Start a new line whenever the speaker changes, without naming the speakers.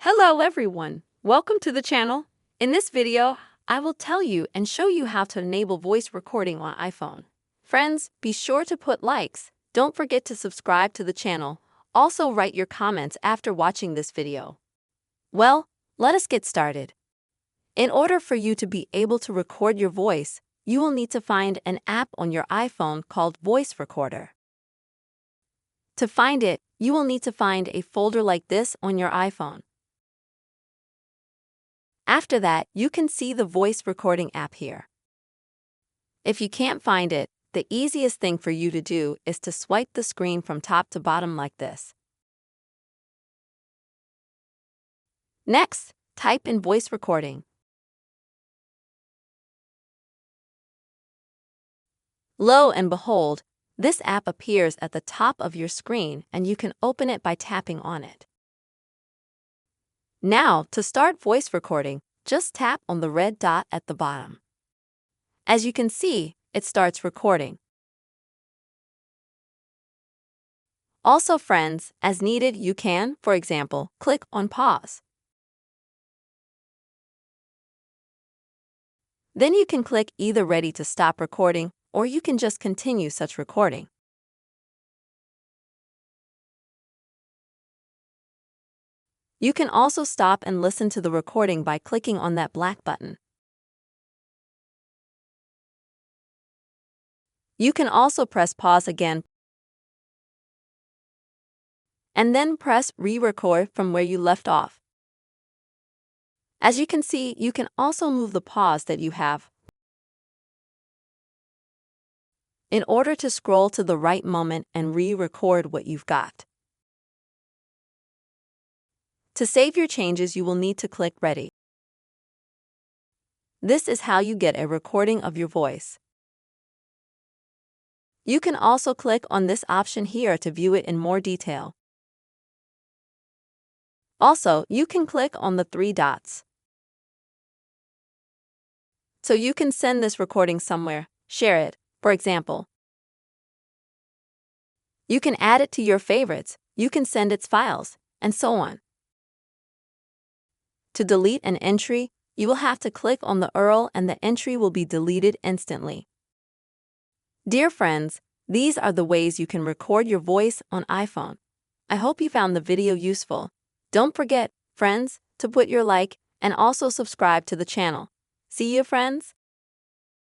Hello everyone, welcome to the channel. In this video, I will tell you and show you how to enable voice recording on iPhone. Friends, be sure to put likes. Don't forget to subscribe to the channel. Also write your comments after watching this video. Well, let us get started. In order for you to be able to record your voice, you will need to find an app on your iPhone called Voice Recorder. To find it, you will need to find a folder like this on your iPhone. After that, you can see the voice recording app here. If you can't find it, the easiest thing for you to do is to swipe the screen from top to bottom like this. Next, type in voice recording. Lo and behold, this app appears at the top of your screen and you can open it by tapping on it. Now, to start voice recording, just tap on the red dot at the bottom. As you can see, it starts recording. Also, friends, as needed, you can, for example, click on pause. Then you can click either ready to stop recording or you can just continue such recording. You can also stop and listen to the recording by clicking on that black button. You can also press pause again and then press re-record from where you left off. As you can see, you can also move the pause that you have in order to scroll to the right moment and re-record what you've got. To save your changes, you will need to click Ready. This is how you get a recording of your voice. You can also click on this option here to view it in more detail. Also, you can click on the three dots. So you can send this recording somewhere, share it, for example. You can add it to your favorites, you can send its files, and so on. To delete an entry, you will have to click on the URL and the entry will be deleted instantly. Dear friends, these are the ways you can record your voice on iPhone. I hope you found the video useful. Don't forget, friends, to put your like and also subscribe to the channel. See you, friends!